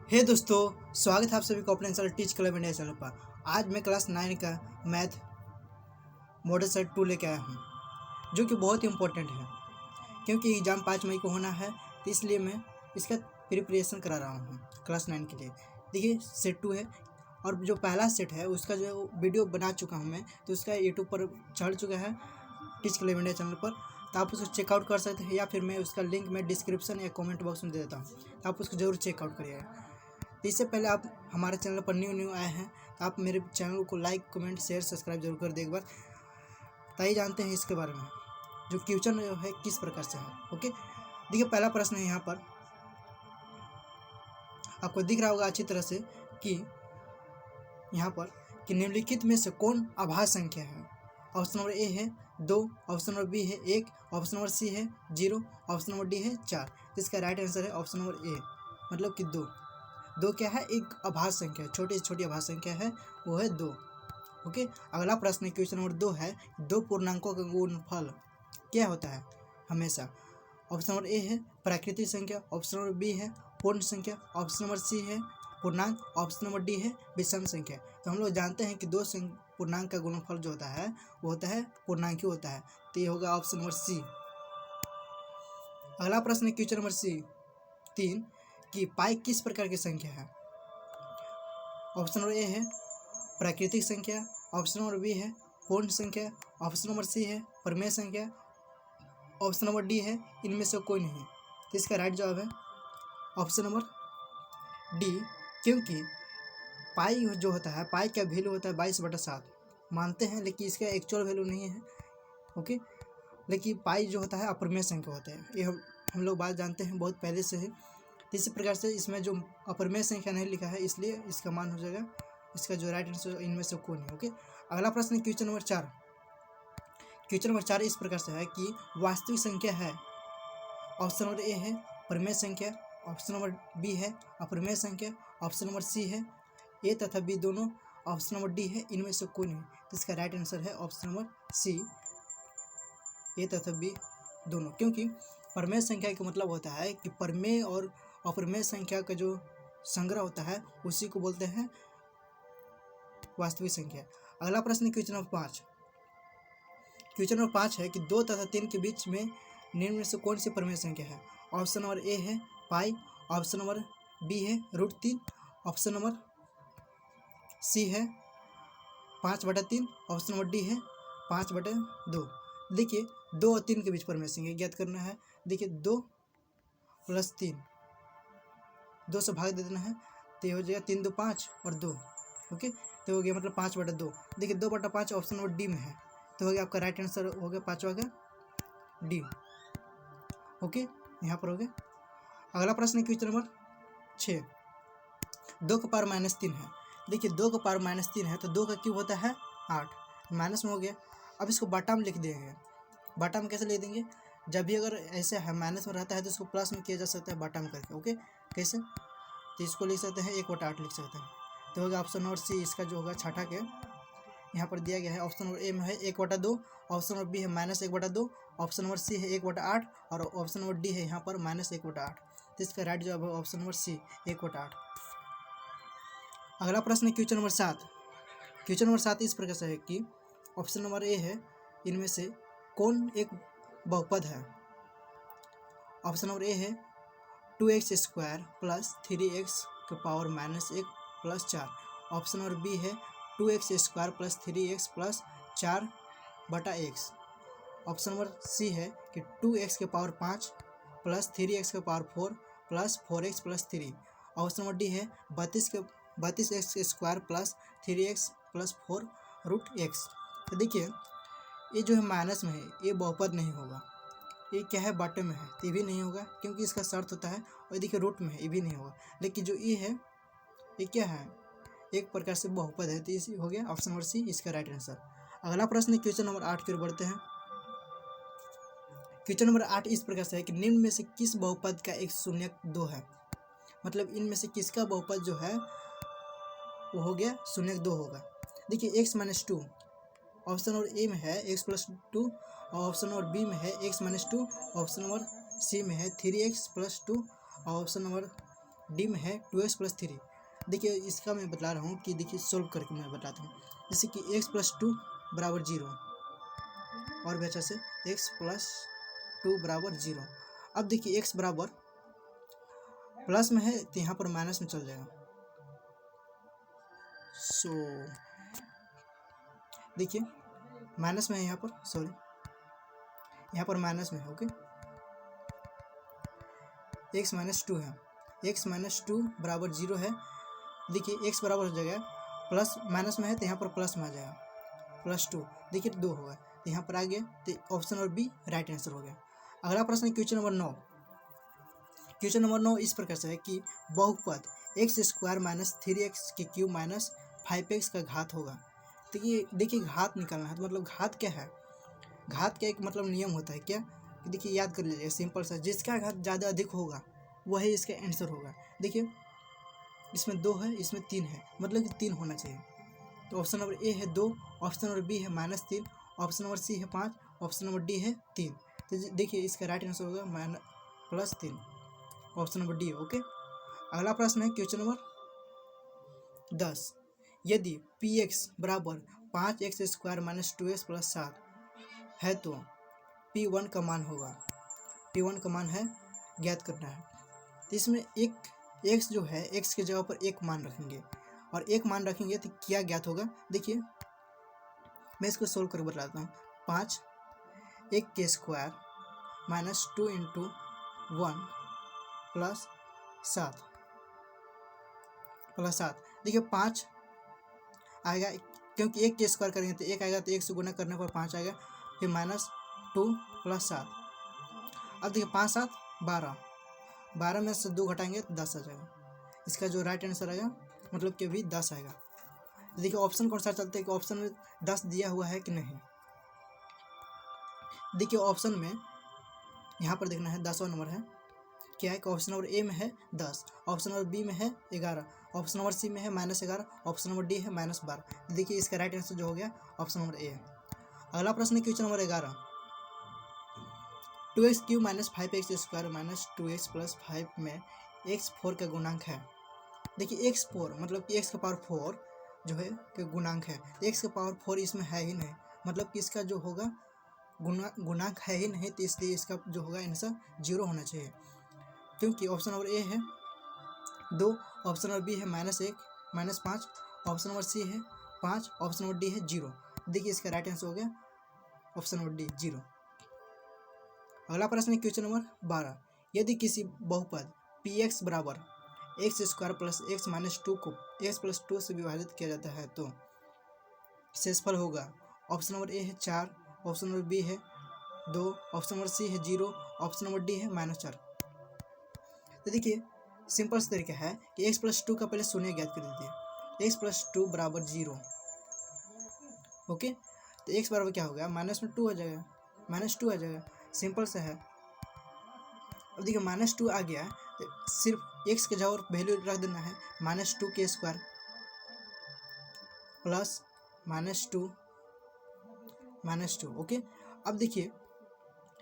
हे दोस्तों, स्वागत है आप सभी को अपने channel teach club India channel पर। आज मैं क्लास 9 का मैथ मॉडल सेट 2 लेके आया हूँ, जो कि बहुत ही इम्पोर्टेंट है क्योंकि एग्ज़ाम 5 मई को होना है। तो इसलिए मैं इसका प्रिपरेशन करा रहा हूँ क्लास 9 के लिए। देखिए, सेट 2 है और जो पहला सेट है उसका जो वीडियो बना चुका हूँ मैं, तो उसका यूट्यूब पर चढ़ चुका है टीच क्लब इंडिया चैनल पर। तो आप उसको चेकआउट कर सकते हैं, या फिर मैं उसका लिंक मैं डिस्क्रिप्शन या कमेंट बॉक्स में दे देता हूँ, तो आप उसको ज़रूर चेकआउट करिएगा। इससे पहले आप हमारे चैनल पर न्यू आए हैं तो आप मेरे चैनल को लाइक, कमेंट, शेयर, सब्सक्राइब जरूर कर दे एक बार। ताई जानते हैं इसके बारे में जो क्वेश्चन है किस प्रकार से है। ओके, देखिए पहला प्रश्न है यहाँ पर, आपको दिख रहा होगा अच्छी तरह से कि यहाँ पर कि निम्नलिखित में से कौन अभाज्य संख्या है। ऑप्शन नंबर ए है 2, ऑप्शन नंबर बी है 1, ऑप्शन नंबर सी है 0, ऑप्शन नंबर डी है 4। इसका राइट आंसर है ऑप्शन नंबर ए, मतलब कि 2। दो क्या है? एक अभाज्य संख्या, छोटी से छोटी अभाज्य संख्या है, वो है 2। ओके, अगला प्रश्न क्वेश्चन नंबर 2 है, दो पूर्णांकों का गुणनफल क्या होता है हमेशा। ऑप्शन नंबर ए है प्राकृतिक संख्या, ऑप्शन नंबर बी है पूर्ण संख्या, ऑप्शन नंबर सी है पूर्णांक, ऑप्शन नंबर डी है विषम संख्या। तो हम लोग जानते हैं कि दो पूर्णांक का गुणनफल जो होता है वो होता है पूर्णांक ही होता है, तो ये होगा ऑप्शन नंबर सी। अगला प्रश्न क्वेश्चन नंबर 3 कि पाई किस प्रकार की संख्या है। ऑप्शन नंबर ए है प्राकृतिक संख्या, ऑप्शन नंबर बी है पूर्ण संख्या, ऑप्शन नंबर सी है परिमेय संख्या, ऑप्शन नंबर डी है इनमें से कोई नहीं। तो इसका राइट जवाब है ऑप्शन नंबर डी, क्योंकि पाई जो होता है, पाई का वैल्यू होता है 22/7 मानते हैं, लेकिन इसका एक्चुअल वैल्यू नहीं है। ओके, लेकिन पाई जो होता है अपरिमेय संख्या होता है, ये हम लोग बात जानते हैं बहुत पहले से ही। इसी प्रकार से इसमें जो अपरिमेय संख्या नहीं लिखा है, इसलिए इसका मान हो जाएगा, इसका जो राइट आंसर इनमें से कोई नहीं। ओके, अगला प्रश्न क्वेश्चन नंबर 4। क्वेश्चन नंबर 4 इस प्रकार से है कि वास्तविक संख्या है। ऑप्शन नंबर ए है परिमेय संख्या, ऑप्शन नंबर बी है अपरिमेय संख्या, ऑप्शन नंबर सी है ए तथा बी दोनों, ऑप्शन नंबर डी है इनमें से कोई नहीं। तो इसका राइट आंसर है ऑप्शन नंबर सी, ए तथा बी दोनों, क्योंकि परिमेय संख्या का मतलब होता है कि परिमेय और अपरिमेय संख्या का जो संग्रह होता है उसी को बोलते हैं वास्तविक संख्या। अगला प्रश्न क्वेश्चन नंबर 5। क्वेश्चन नंबर 5 है कि 2 तथा 3 के बीच में निम्न में से कौन सी परिमेय संख्या है। ऑप्शन नंबर ए है पाई, ऑप्शन नंबर बी है √3, ऑप्शन नंबर सी है 5/3, ऑप्शन नंबर डी है 5/2। देखिए 2 और 3 के बीच परिमेय संख्या ज्ञात करना है। देखिए 2 + 3, 2 से भाग दे देना है, तो ये हो जाएगा 3 × 2 = 5 और 2। ओके, तो हो गया मतलब 5/2। देखिए 2/5 ऑप्शन नंबर डी में है, तो हो गया आपका राइट आंसर हो गया 5वां का डी। ओके, यहाँ पर हो गया। अगला प्रश्न क्वेश्चन नंबर 6। 2 का पावर -3 है। देखिए 2 का पावर -3 है, तो 2 का क्यूब होता है 8, माइनस में हो गया। अब इसको बटा में लिख देंगे। बटा में कैसे लिख देंगे? जब भी अगर ऐसे है माइनस में रहता है तो इसको प्लस में किया जा सकता है बटा में करके। ओके, कैसे? तो इसको लिख सकते हैं 1/8 लिख सकते हैं, तो होगा ऑप्शन नंबर सी, इसका जो होगा छठा के यहाँ पर दिया गया है। ऑप्शन नंबर ए में है 1/2, ऑप्शन नंबर बी है -1/2, ऑप्शन नंबर सी है 1/8 और ऑप्शन नंबर डी है यहाँ पर -1/8। तो इसका राइट जवाब है ऑप्शन नंबर सी, 1/8। अगला प्रश्न क्वेश्चन नंबर 7। क्वेश्चन नंबर 7 इस प्रकार से है कि ऑप्शन नंबर ए है इनमें से कौन एक बहुपद है। ऑप्शन नंबर ए है 2x² + 3x के पावर -1 + 4, ऑप्शन नंबर बी है 2x² + 3x + 4/x, option number C है कि 2x के पावर 5 + 3x के power 4 + 4x + 3, option number D है 32x² + 3x + 4√x। तो देखिए ये जो है माइनस में है, ये बहुपद नहीं होगा। ये क्या है? बटे में है, तो ये भी नहीं होगा क्योंकि इसका शर्त होता है। और देखिए रूट में है, ये भी नहीं होगा। लेकिन जो ये है, ये क्या है? एक प्रकार से बहुपद है, तो इसी हो गया ऑप्शन नंबर सी, इसका राइट आंसर। अगला प्रश्न क्वेश्चन नंबर 8 की ओर बढ़ते हैं। क्वेश्चन नंबर 8 इस प्रकार से है कि निम्न में से किस बहुपद का एक शून्यक 2 है। मतलब इनमें से किसका बहुपद जो है वो हो गया शून्यक 2 होगा। देखिए x - 2, ऑप्शन नंबर ए में है x + 2, ऑप्शन नंबर बी में है x - 2, ऑप्शन नंबर सी में है 3x + 2, और ऑप्शन नंबर डी में है 2x+3। देखिए इसका मैं बता रहा हूँ कि देखिए सोल्व करके मैं बताता हूँ। जैसे कि x+2 बराबर 0 और भी अच्छा से x+2 बराबर 0। अब देखिए x बराबर प्लस में है तो यहाँ पर माइनस में चल जाएगा। सो देखिए माइनस में है यहाँ पर, सॉरी यहाँ पर माइनस में है। ओके, x-2 है, x-2 बराबर 0 है। देखिए x बराबर हो जाएगा प्लस, माइनस में है तो यहाँ पर प्लस में आ जाएगा +2। देखिए 2 होगा तो यहाँ पर आ गया, तो option number B right answer हो गया। अगला प्रश्न क्वेश्चन नंबर 9। क्वेश्चन नंबर 9 इस प्रकार से है कि बहुपद x² - 3x³ - 5x का घात होगा। तो ये देखिए घात निकालना है, तो मतलब घात क्या है, घात का एक मतलब नियम होता है क्या, देखिए याद कर लीजिए सिंपल सा, जिसका घात ज़्यादा अधिक होगा वही इसका आंसर होगा। देखिए इसमें 2 है, इसमें 3 है, मतलब कि 3 होना चाहिए। तो ऑप्शन नंबर ए है 2, ऑप्शन नंबर बी है -3, ऑप्शन नंबर सी है 5, ऑप्शन नंबर डी है 3। तो देखिए इसका राइट आंसर होगा -3, ऑप्शन नंबर डी। ओके, अगला प्रश्न है क्वेश्चन नंबर 10। यदि px बराबर 5x² - 2x + 7 है तो p1 का मान होगा। p1 का मान है ज्ञात करना है। तो इसमें एक x जो है, x के जगह पर एक मान रखेंगे और एक मान रखेंगे तो क्या ज्ञात होगा। देखिए मैं इसको सोल्व करके बताता हूँ। 5 1 के स्क्वायर -2 × 1 + 7 देखिए 5 आएगा, क्योंकि 1 के स्क्वायर करेंगे तो 1 आएगा, तो 1 से गुना करने पर 5 आएगा, फिर -2 + 7। अब देखिए 5 7 12 में से 2 घटाएंगे तो 10 आ जाएगा। इसका जो राइट आंसर आएगा मतलब कि अभी 10 आएगा। देखिए ऑप्शन कौन सा चलते हैं कि ऑप्शन में 10 दिया हुआ है कि नहीं। देखिए ऑप्शन में यहाँ पर देखना है 10वां नंबर है क्या है कि ऑप्शन नंबर ए में है 10, ऑप्शन नंबर बी में है 11, ऑप्शन नंबर सी में है -11, ऑप्शन नंबर डी है -12। देखिए इसका राइट आंसर जो हो गया ऑप्शन नंबर ए है। अगला प्रश्न question number 11। 2x³ - 5x² - 2x + 5 में x4 का गुणांक है। देखिए x4 मतलब कि x का पावर 4 जो है कि गुणांक है, x का पावर 4 इसमें है ही नहीं, मतलब कि इसका जो होगा गुणांक है ही नहीं, तो इसलिए इसका जो होगा आंसर 0 होना चाहिए, क्योंकि ऑप्शन नंबर ए है 2, ऑप्शन नंबर बी है -1 -5, ऑप्शन नंबर सी है 5, ऑप्शन नंबर डी है 0। देखिए इसका राइट आंसर हो गया ऑप्शन नंबर डी 0। अगला प्रश्न है क्वेश्चन नंबर 12। यदि किसी बहुपद px बराबर x² + x - 2 को x + 2 से विभाजित किया जाता है तो शेषफल होगा। ऑप्शन नंबर ए है 4, ऑप्शन नंबर बी है 2, ऑप्शन नंबर सी है 0, ऑप्शन नंबर डी है -4। तो देखिए सिंपल सा तरीका है कि x + 2 का पहले शून्य ज्ञात कर दीजिए। x + 2 बराबर 0। ओके, तो x बराबर क्या हो गया, -2 आ जाएगा, -2 आ जाएगा, सिंपल सा है। अब देखिए -2 आ गया तो सिर्फ x के जगह वैल्यू रख देना है, -2 के स्क्वायर प्लस -2। ओके, अब देखिए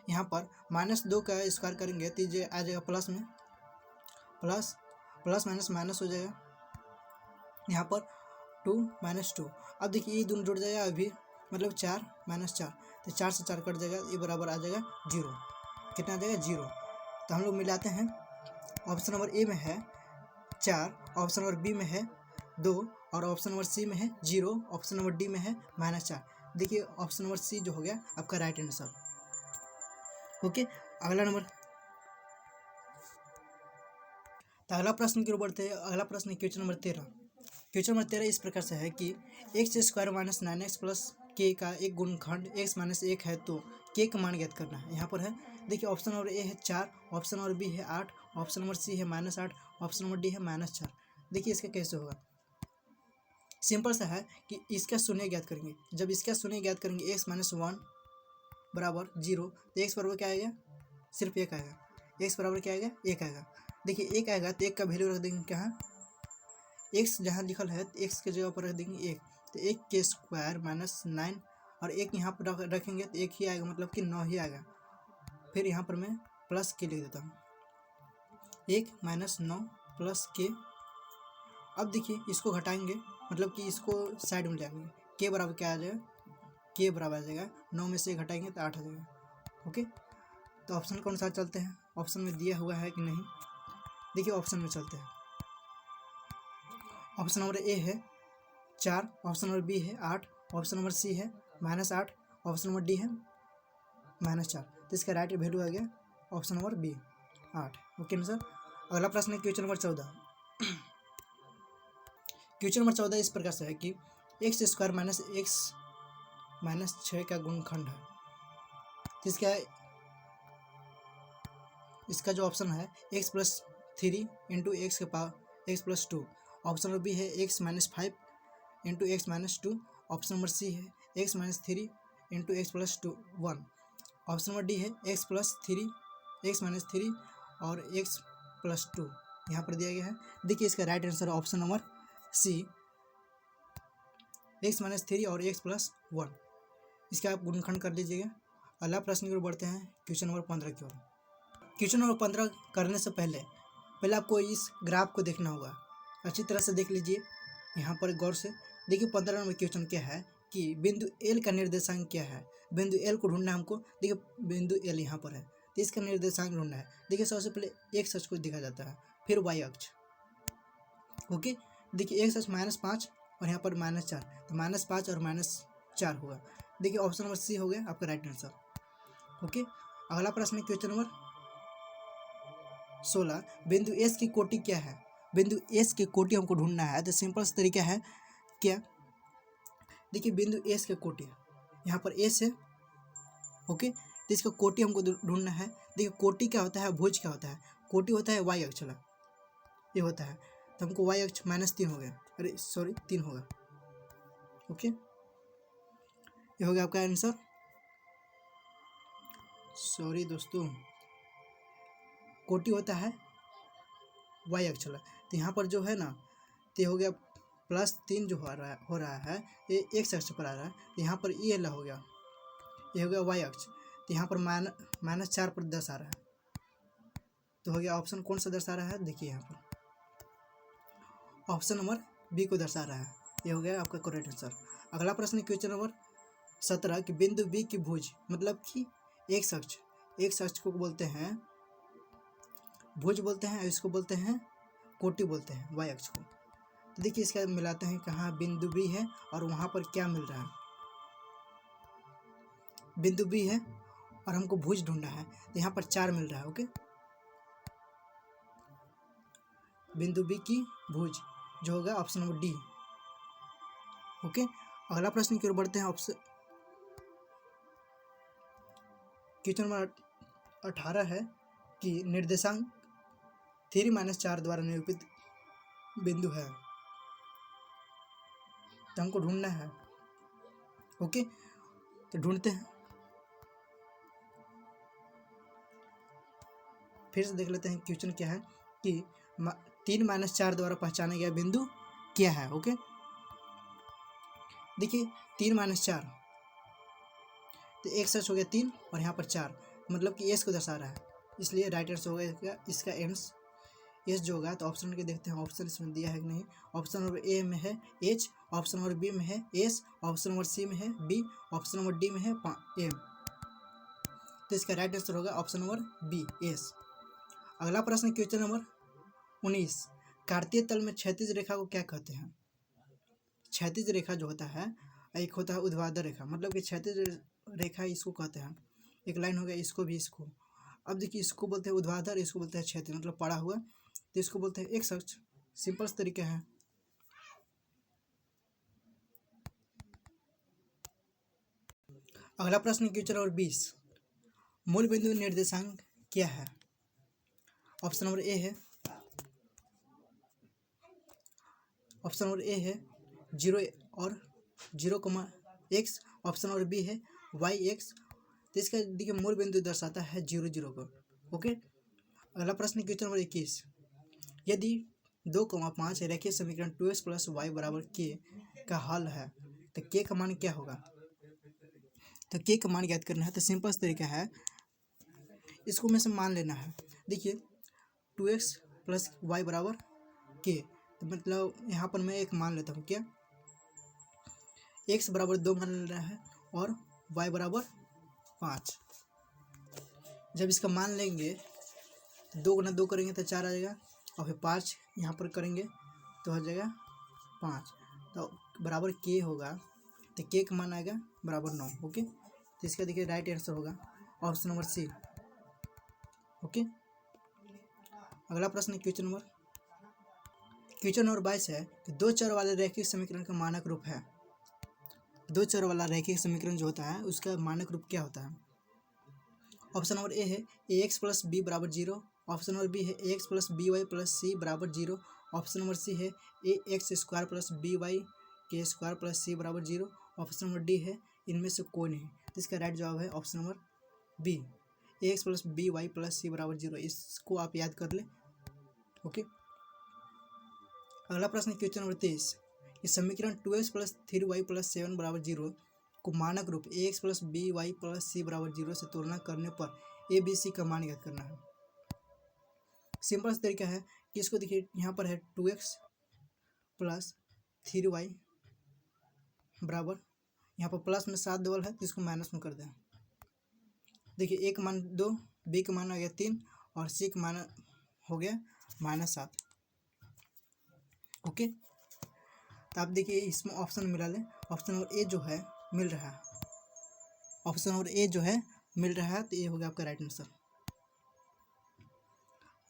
यहाँ पर -2 का स्क्वायर करेंगे तो ये आ जाएगा प्लस में, प्लस माइनस हो जाएगा, यहाँ पर 2 -2। अब देखिए ये दोनों जुड़ जाएगा अभी, मतलब 4 -4, तो 4 से 4 कट जाएगा, ये बराबर आ जाएगा 0। कितना आ जाएगा 0। तो हम लोग मिलाते हैं, ऑप्शन नंबर ए में है 4, ऑप्शन नंबर बी में है 2 और ऑप्शन नंबर सी में है 0, ऑप्शन नंबर डी में है -4। देखिए ऑप्शन नंबर सी जो हो गया आपका राइट आंसर। ओके, अगला प्रश्न की ओर बढ़ते हैं। अगला प्रश्न क्वेश्चन नंबर 13। क्वेश्चन नंबर 13 इस प्रकार से है कि x² - 9x + k का एक गुणनखंड x - 1 है तो k का मान ज्ञात करना है। यहाँ पर है देखिए ऑप्शन नंबर ए है 4, ऑप्शन नंबर बी है 8, ऑप्शन नंबर सी है -8, ऑप्शन नंबर डी है -4। देखिए इसका कैसे होगा, सिंपल सा है कि इसका शून्य ज्ञात करेंगे। जब इसका शून्य ज्ञात करेंगे x - 1 बराबर 0, तो x बराबर क्या आएगा, सिर्फ 1 आएगा। x बराबर क्या आएगा, 1 आएगा। देखिए 1 आएगा तो 1 का वैल्यू रख देंगे कहाँ, x जहाँ लिखल है तो x के जगह पर रख देंगे 1, तो 1 के स्क्वायर -9 और 1 यहाँ पर रखेंगे तो 1 ही आएगा, मतलब कि 9 ही आएगा। फिर यहाँ पर मैं प्लस के लिख देता हूँ, 1 - 9 प्लस के। अब देखिए इसको घटाएंगे, मतलब कि इसको साइड में जाएंगे, के बराबर क्या आ जाएगा, के बराबर आ जाएगा 9 में से घटाएंगे तो 8 आ जाएगा। ओके, तो ऑप्शन के अनुसार चलते हैं। ऑप्शन में दिया हुआ है कि नहीं, देखिए ऑप्शन में चलते हैं। ऑप्शन नंबर ए है 4, ऑप्शन नंबर बी है 8, ऑप्शन नंबर सी है -8, ऑप्शन नंबर डी है -4। तो इसका राइट वैल्यू आ गया ऑप्शन नंबर बी 8। ओके ना सर। अगला प्रश्न है क्वेश्चन नंबर 14। क्वेश्चन नंबर 14 इस प्रकार से है कि x² - x - 6 का गुणनखंड है। तो इसका जो ऑप्शन है x + 3 × x + 2। Option number B है x - 5 × x - 2। Option number C है x - 3 × x + 1। Option number D है x + 3 और x + 2 यहाँ पर दिया गया है। देखिए इसका राइट आंसर है ऑप्शन नंबर सी x - 3 और x + 1। इसका आप गुणनखंड कर लीजिएगा। अगला प्रश्न की ओर बढ़ते हैं, क्वेश्चन नंबर 15 की ओर। क्वेश्चन नंबर 15 करने से पहले आपको इस ग्राफ को देखना होगा। अच्छी तरह से देख लीजिए यहाँ पर गौर से। देखिए 15 नंबर क्वेश्चन क्या है कि बिंदु एल का निर्देशांक क्या है। बिंदु एल को ढूंढना है हमको। देखिए बिंदु एल यहाँ पर है, तो इसका निर्देशांक ढूंढना है। देखिए सबसे पहले एक्स अक्ष को दिखा जाता है, फिर वाई अक्ष। ओके, देखिए एक्स अक्ष -5 और यहाँ पर -4, तो -5 और -4 होगा। देखिए ऑप्शन नंबर सी हो गया आपका राइट आंसर। ओके, अगला प्रश्न है क्वेश्चन नंबर 16। बिंदु एस की कोटि क्या है। बिंदु एस की कोटि हमको ढूंढना है। तो सिंपल सा तरीका है क्या, देखिए बिंदु एस की कोटि यहाँ पर एस है। ओके, तो इसका कोटि हमको ढूंढना है। देखिए कोटि क्या होता है, भुज क्या होता है। कोटि होता है वाई अक्ष, ये होता है। तो हमको वाई अक्ष -3 हो गया, अरे सॉरी 3 होगा। ओके, ये हो गया आपका आंसर। सॉरी दोस्तों, कोटि होता है वाई अक्ष, तो यहाँ पर जो है ना, तो हो गया +3 जो हो रहा है ये एक्स अक्ष पर आ रहा है। तो यहाँ पर ये हो गया, ये हो गया वाई अक्ष। तो यहाँ पर -4 पर दर्शा रहा है। तो हो गया ऑप्शन कौन सा दर्शा रहा है, देखिए यहाँ पर ऑप्शन नंबर बी को दर्शा रहा है। ये हो गया आपका करेक्ट आंसर। अगला प्रश्न क्वेश्चन नंबर 17 कि बिंदु बी की भुज, मतलब कि एक्स अक्ष को बोलते हैं भुज बोलते हैं, इसको बोलते हैं कोटि बोलते हैं वाई अक्ष को। तो देखिए इसका मिलाते हैं, कहाँ बिंदु बी है और वहाँ पर क्या मिल रहा है। बिंदु बी है और हमको भुज ढूंढना है, तो यहाँ पर 4 मिल रहा है। ओके, बिंदु बी की भुज जो होगा ऑप्शन नंबर डी। ओके, अगला प्रश्न की ओर बढ़ते हैं। ऑप्शन क्वेश्चन नंबर 18 है कि निर्देशांक 3 - 4 द्वारा निरूपित बिंदु है, तो हमको ढूंढना है। ओके, तो ढूंढते हैं, फिर से देख लेते हैं क्वेश्चन क्या है कि 3 - 4 द्वारा पहचाना गया बिंदु क्या है। ओके, देखिए 3 - 4, तो एक्स अक्ष हो गया 3 और यहाँ पर 4, मतलब कि एस को दर्शा रहा है, इसलिए राइट आंसर होगा इसका एंस एस जो होगा। तो ऑप्शन के देखते हैं ऑप्शन इसमें दिया है कि नहीं। ऑप्शन नंबर ए में है एच, ऑप्शन नंबर बी में है एस, ऑप्शन नंबर सी में है बी, ऑप्शन नंबर डी में है एम। तो इसका राइट आंसर होगा ऑप्शन नंबर बी एस। अगला प्रश्न क्वेश्चन नंबर 19। कार्तीय तल में क्षैतिज रेखा को क्या कहते हैं। क्षैतिज रेखा जो होता है, एक होता है ऊर्ध्वाधर रेखा, मतलब कि क्षैतिज रेखा इसको कहते हैं। एक लाइन हो गया, इसको भी इसको। अब देखिए इसको बोलते हैं ऊर्ध्वाधर, इसको बोलते हैं क्षैतिज, मतलब पड़ा हुआ, तो इसको बोलते हैं एक्स अक्ष। सिंपल तरीका है। अगला प्रश्न क्वेश्चन नंबर 20। मूल बिंदु निर्देशांक क्या है। ऑप्शन नंबर ए है 0 और 0,x। ऑप्शन नंबर बी है yx। तो इसका देखिए मूल बिंदु दर्शाता है 0, 0 को। ओके, अगला प्रश्न क्वेश्चन नंबर 21। यदि 2,5 रेखीय समीकरण 2x + y = k का हल है, तो k का मान क्या होगा। तो k का मान ज्ञात करना है, तो सिंपल तरीका है, इसको में से मान लेना है। देखिए 2x प्लस वाई बराबर के। तो मतलब यहाँ पर मैं एक मान लेता हूँ, क्या x बराबर 2 मान ले रहा है और y बराबर 5। जब इसका मान लेंगे तो 2 गुना 2 करेंगे तो 4 आ जाएगा, और फिर 5 यहाँ पर करेंगे तो हो जाएगा 5। तो बराबर के होगा, तो के का मान आएगा बराबर 9। ओके, तो इसका देखिए राइट आंसर होगा ऑप्शन नंबर सी। ओके, अगला प्रश्न है क्वेश्चन नंबर 22 है कि दो चर वाले रैखिक समीकरण का मानक रूप है। दो चर वाला रैखिक समीकरण जो होता है उसका मानक रूप क्या होता है? ऑप्शन नंबर ए है ए एक्स प्लस बी बराबर 0, ऑप्शन नंबर बी है A X plus B Y plus C बराबर 0, ऑप्शन नंबर सी है A X square plus B Y के स्क्वायर प्लस सी बराबर 0, ऑप्शन नंबर डी है इनमें से कोई नहीं। तो इसका राइट जवाब है option number B, A X plus B Y plus C बराबर 0। इसको आप याद कर ले। ओके, अगला प्रश्न क्वेश्चन नंबर 23, ये समीकरण 2x प्लस 3y प्लस 7 बराबर 0 को मानक रूप A X plus B Y plus C बराबर 0 से तुलना करने पर ए बी सी का मान ज्ञात करना है। सिंपल सा तरीका है कि इसको देखिए, यहाँ पर है 2x प्लस 3y बराबर, यहाँ पर प्लस में 7 डबल है तो इसको माइनस में कर दें। देखिए ए का मान 2, बी का मान आ गया 3 और सी का मान हो गया -7। ओके, तो आप देखिए इसमें ऑप्शन मिला लें। ऑप्शन नंबर ए जो है मिल रहा है, ऑप्शन नंबर ए जो है मिल रहा है, तो ये होगा आपका राइट आंसर।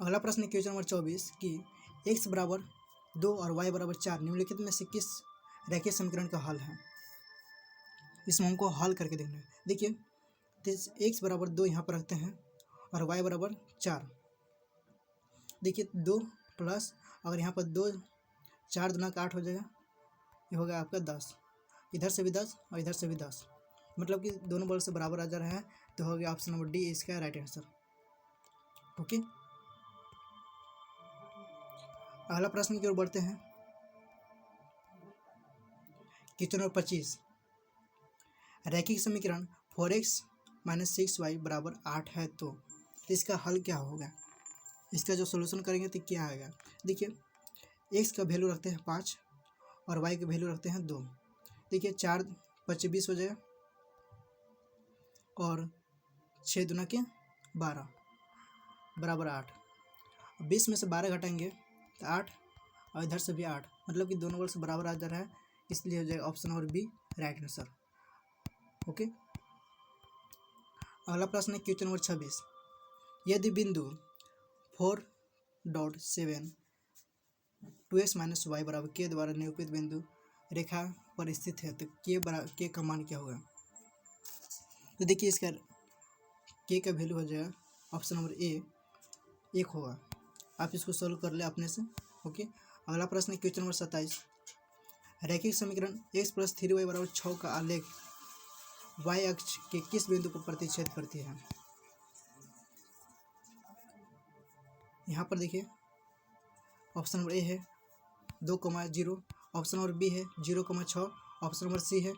अगला प्रश्न क्वेश्चन नंबर 24 कि x बराबर 2 और y बराबर 4 निम्नलिखित में से किस रैखिक समीकरण का हल है? इसमें हमको हल करके देखना है। देखिए, x बराबर 2 यहाँ पर रखते हैं और y बराबर 4। देखिए 2 प्लस, अगर यहाँ पर 2 4 दूना का 8 हो जाएगा, ये होगा आपका 10, इधर से भी 10 और इधर से भी 10, मतलब कि दोनों बगल से बराबर आ जा रहा है, तो हो गया ऑप्शन नंबर डी इसका राइट आंसर। ओके, अगला प्रश्न की ओर बढ़ते हैं। क्वेश्चन नंबर 25, रैखिक समीकरण 4x - 6y बराबर 8 है, तो इसका हल क्या होगा? इसका जो सोल्यूशन करेंगे तो क्या आएगा? देखिए, x का वैल्यू रखते हैं 5 और y का वैल्यू रखते हैं 2। देखिए 4 × 20 हो जाएगा और 6 दूना के 12 बराबर 8। 20 में से 12 घटाएंगे तो 8 और इधर से भी 8, मतलब कि दोनों बगल से बराबर आ जा रहा है, इसलिए हो जाएगा option number B right answer. Okay, अगला प्रश्न है क्वेश्चन नंबर 26, यदि बिंदु 4.7 2x - y बराबर के द्वारा निरूपित बिंदु रेखा पर स्थित है, तो के का मान क्या होगा? तो देखिए इसका के का वैल्यू हो जाएगा ऑप्शन नंबर ए 1 होगा। आप इसको सॉल्व कर ले अपने से। ओके, अगला प्रश्न है क्वेश्चन नंबर 27, रैखिक समीकरण x प्लस 3y बराबर 6 का आलेख y अक्ष के किस बिंदु पर प्रतिच्छेद करती है? यहाँ पर देखिए ऑप्शन नंबर ए है 2,0, ऑप्शन नंबर बी है 0,6, ऑप्शन नंबर सी है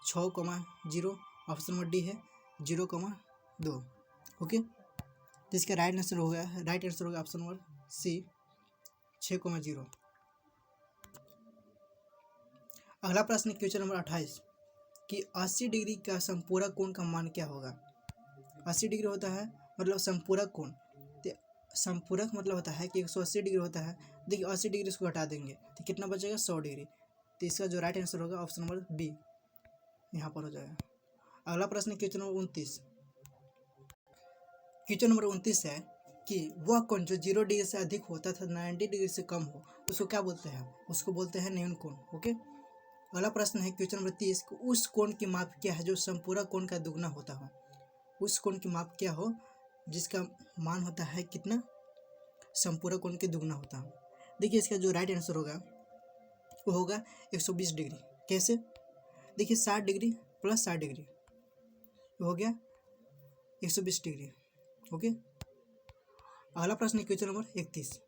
6,0, ऑप्शन नंबर डी है 0,2। ओके, तो इसका राइट आंसर होगा ऑप्शन नंबर सी 6,0। अगला प्रश्न क्वेश्चन नंबर 28 कि 80 डिग्री का संपूरक कोण का मान क्या होगा? 80 डिग्री होता है मतलब संपूरक कोण, तो संपूरक मतलब होता है कि 180 डिग्री होता है। देखिए 80 डिग्री इसको हटा देंगे तो कितना बचेगा? 100 डिग्री। तो इसका जो राइट आंसर होगा ऑप्शन नंबर बी यहाँ पर हो जाएगा। अगला प्रश्न क्वेश्चन नंबर 29, क्वेश्चन नंबर 29 है कि वह कोण जो 0 डिग्री से अधिक होता था 90 डिग्री से कम हो, उसको क्या बोलते हैं? उसको बोलते हैं न्यून कोण। ओके, अगला प्रश्न है क्वेश्चन नंबर 30, उस कोण की माप क्या है जो संपूरक कोण का दुगना होता हो? उस कोण की माप क्या हो जिसका मान होता है कितना? संपूरक कोण के दुगना होता हो। देखिए इसका जो राइट आंसर होगा वो होगा 120 डिग्री। कैसे? देखिए 60 डिग्री प्लस 60 डिग्री हो गया 120 डिग्री। ओके, अगला प्रश्न क्वेश्चन नंबर 31,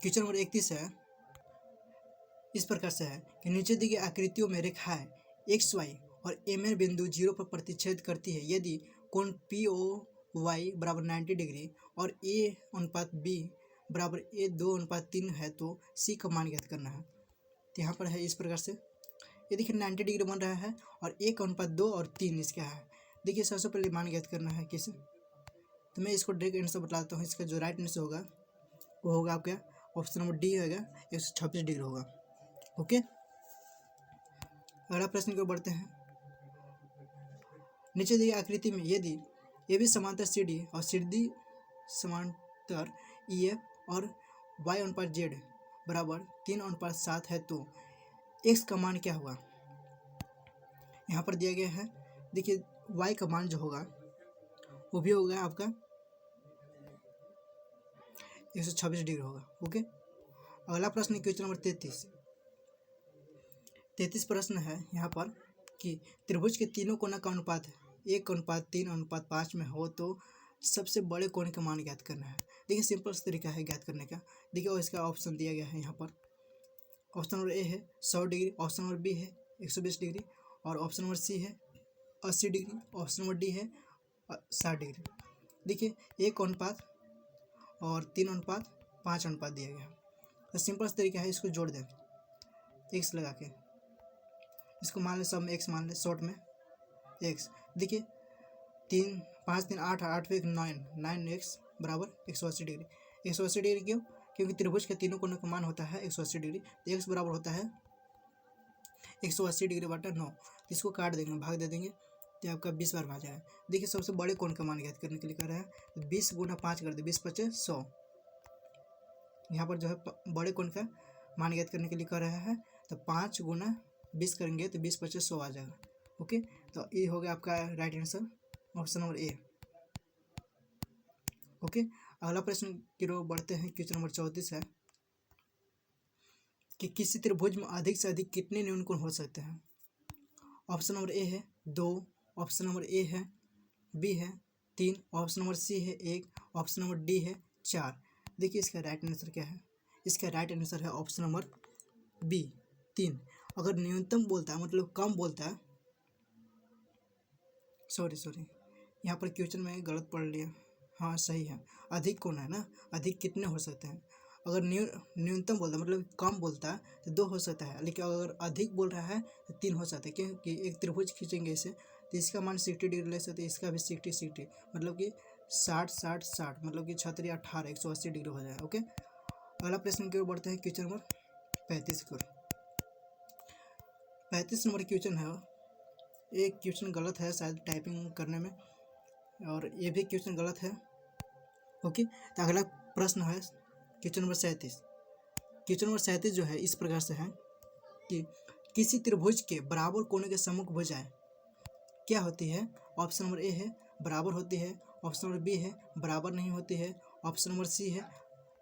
क्वेश्चन नंबर 31 है इस प्रकार से है कि नीचे दी गई आकृतियों में रेखाएं एक्स वाई और एम एन बिंदु 0 पर प्रतिच्छेद करती है यदि कोण पी ओ वाई बराबर 90 डिग्री और ए अनुपात बी बराबर ए 2:3 है तो सी का मान ज्ञात करना है। तो यहाँ पर है इस प्रकार से, ये देखिए 90 डिग्री बन रहा है और 1:2 और 3 इसका है। देखिए सबसे पहले मान ज्ञात करना है किसे, तो मैं इसको डायरेक्ट आंसर बताता हूँ। इसका जो राइट आंसर होगा वो होगा आपका ऑप्शन नंबर डी होगा, 126 डिग्री होगा। ओके, अगला प्रश्न की ओर बढ़ते हैं। नीचे दी गई आकृति में यदि ए बी समांतर सी डी और सी डी समांतर ई एफ और वाई अनुपात जेड बराबर 3:7 है तो एक्स का मान क्या होगा। यहाँ पर दिया गया है, देखिए वाई का मान जो होगा वो भी होगा आपका 126 डिग्री होगा। ओके, अगला प्रश्न क्वेश्चन नंबर 33 प्रश्न है यहाँ पर कि त्रिभुज के तीनों कोना का अनुपात 1:3:5 में हो तो सबसे बड़े कोण का मान ज्ञात करना है। देखिए सिंपल तरीका है ज्ञात करने का। देखिए और इसका ऑप्शन दिया गया है यहाँ पर। ऑप्शन नंबर ए है 100 डिग्री, ऑप्शन नंबर बी है 120 डिग्री और ऑप्शन नंबर सी है 80 डिग्री, ऑप्शन नंबर डी है 60 डिग्री। देखिए 1:3 और 3:5 दिया गया है। तो सिंपल तरीका है, इसको जोड़ दें एक्स लगा के, इसको मान लें सब में एक्स मान लें, शॉर्ट में एक्स। देखिए 3 5 3 8 8 1 9 एक्स बराबर 180 डिग्री। 180 डिग्री क्यों? क्योंकि त्रिभुज के तीनों कोनों का मान होता है 180 डिग्री। तो एक्स बराबर होता है 180 डिग्री बटा 9। इसको काट देंगे, भाग दे देंगे तो आपका 20 बार में आ जाएगा। देखिए सबसे बड़े कोण का मान ज्ञात करने के लिए कह रहा है, तो 20 × 5 कर दे, 20 × 5 = 100। यहाँ पर जो है बड़े कोण का मान ज्ञात करने के लिए कह रहा है, तो 5 × 20 करेंगे तो 20 × 5 = 100 आ जाएगा। ओके, तो ये हो गया आपका right answer, option number A. Okay, अगला प्रश्न की ओर बढ़ते हैं। क्वेश्चन नंबर 34 है कि किसी त्रिभुज में अधिक से अधिक कितने न्यून कोण हो सकते हैं। ऑप्शन नंबर ए है 2, ऑप्शन नंबर ए है बी है 3, ऑप्शन नंबर सी है 1, ऑप्शन नंबर डी है 4। देखिए इसका राइट आंसर क्या है। इसका राइट आंसर है ऑप्शन नंबर बी 3। अगर न्यूनतम बोलता है मतलब कम बोलता है, सॉरी यहाँ पर क्वेश्चन में गलत पढ़ लिया। हाँ सही है, अधिक कौन है ना, अधिक कितने हो सकते हैं। अगर न्यूनतम बोलता है मतलब कम बोलता है तो 2 हो सकता है, लेकिन अगर अधिक बोल रहा है तो 3 हो सकता है। क्योंकि एक त्रिभुज खींचेंगे इसे तो इसका मान 60 डिग्री ले सकते हैं, इसका भी 60 मतलब कि 60 मतलब कि 6 × 18 180 डिग्री हो जाएगा। ओके, अगला प्रश्न की ओर बढ़ते हैं। क्वेश्चन नंबर 35 की ओर। 35 नंबर क्वेश्चन है, एक क्वेश्चन गलत है शायद टाइपिंग करने में, और ये भी क्वेश्चन गलत है। ओके, तो अगला प्रश्न है क्वेश्चन नंबर 37। क्वेश्चन नंबर 37 जो है इस प्रकार से है कि किसी त्रिभुज के बराबर कोने के सम्मुख भुजाएं क्या होती है। ऑप्शन नंबर ए है बराबर होती है, ऑप्शन नंबर बी है बराबर नहीं होती है, ऑप्शन नंबर सी है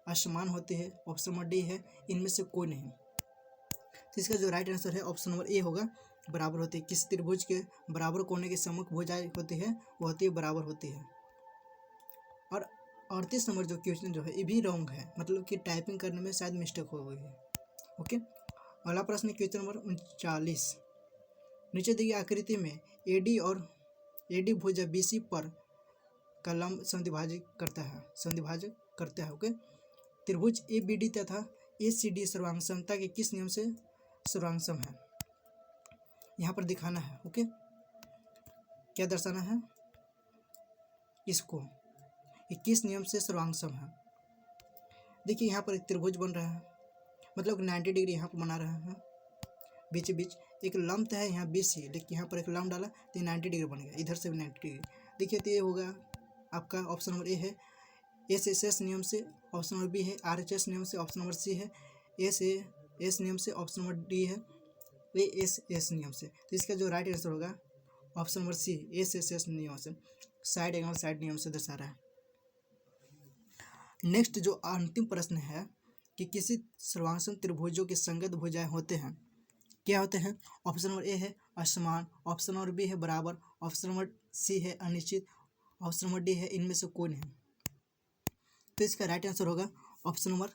असमान होती है, ऑप्शन नंबर डी है इनमें से कोई नहीं। तो इसका जो राइट आंसर है ऑप्शन नंबर ए होगा, बराबर होती है। किसी त्रिभुज के बराबर कोने के सम्मुख भुजाएं होती है वो होती है बराबर होती है। और 38 नंबर जो क्वेश्चन जो है ये भी रॉन्ग है, मतलब कि टाइपिंग करने में शायद मिस्टेक हो गई है। ओके, अगला प्रश्न क्वेश्चन नंबर 39। नीचे दी गई आकृति में एडी और एडी भुजा बीसी पर का लंब समद्विभाजक करता है। ओके, त्रिभुज ए बी डी तथा ए सी डी सर्वांग के किस नियम से सर्वांग है, यहाँ पर दिखाना है। ओके, क्या दर्शाना है इसको, ये किस नियम से सर्वांग है। देखिए यहाँ पर एक त्रिभुज बन रहा है, मतलब 90 डिग्री यहाँ पर बना रहा है, बीच एक लंब है यहाँ BC, लेकिन यहाँ पर एक लंब डाला तो 90 डिग्री बन गया, इधर से भी 90 डिग्री। देखिए तो ये होगा आपका ऑप्शन नंबर ए है SSS नियम से, ऑप्शन नंबर बी है RHS नियम से, ऑप्शन नंबर सी है SAS नियम से, ऑप्शन नंबर डी है ASS नियम से। तो इसका जो राइट आंसर होगा ऑप्शन नंबर सी SSS नियम से, साइड एंगल साइड नियम से दर्शा रहा है। नेक्स्ट जो अंतिम प्रश्न है कि किसी सर्वांग त्रिभुजों के संगत भुजाएं होते हैं, क्या होते हैं। ऑप्शन नंबर ए है असमान, ऑप्शन नंबर बी है बराबर, ऑप्शन नंबर सी है अनिश्चित, ऑप्शन नंबर डी है इनमें से कोई नहीं। तो इसका राइट आंसर होगा ऑप्शन नंबर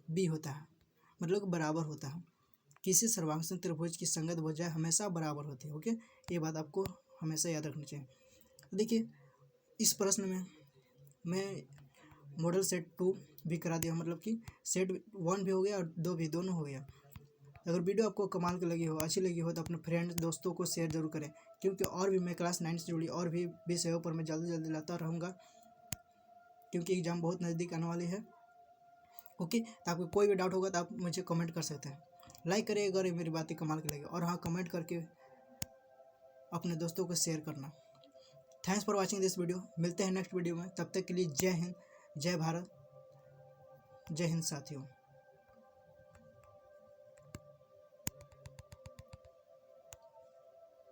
बी होता है, मतलब बराबर होता है। किसी सर्वांग त्रिभुज की संगत भुजाएं हमेशा बराबर होती है। ओके, ये बात आपको हमेशा याद रखनी चाहिए। तो देखिए इस प्रश्न में मैं मॉडल सेट 2 भी करा दिया, मतलब कि सेट 1 भी हो गया और 2 भी, दोनों हो गया। अगर वीडियो आपको कमाल की लगी हो, अच्छी लगी हो, तो अपने फ्रेंड्स दोस्तों को शेयर जरूर करें, क्योंकि और भी मैं क्लास 9 से जुड़ी और भी विषयों पर मैं जल्दी जल्दी लाता रहूँगा, क्योंकि एग्ज़ाम बहुत नज़दीक आने वाली है। ओके, तो आपको कोई भी डाउट होगा तो आप मुझे कमेंट कर सकते हैं। लाइक करिए अगर मेरी बातें कमाल की लगी, और हाँ, कमेंट करके अपने दोस्तों को शेयर करना। Thanks for watching this video. मिलते हैं नेक्स्ट वीडियो में, तब तक के लिए जय हिंद, जय भारत, जय हिंद साथियों।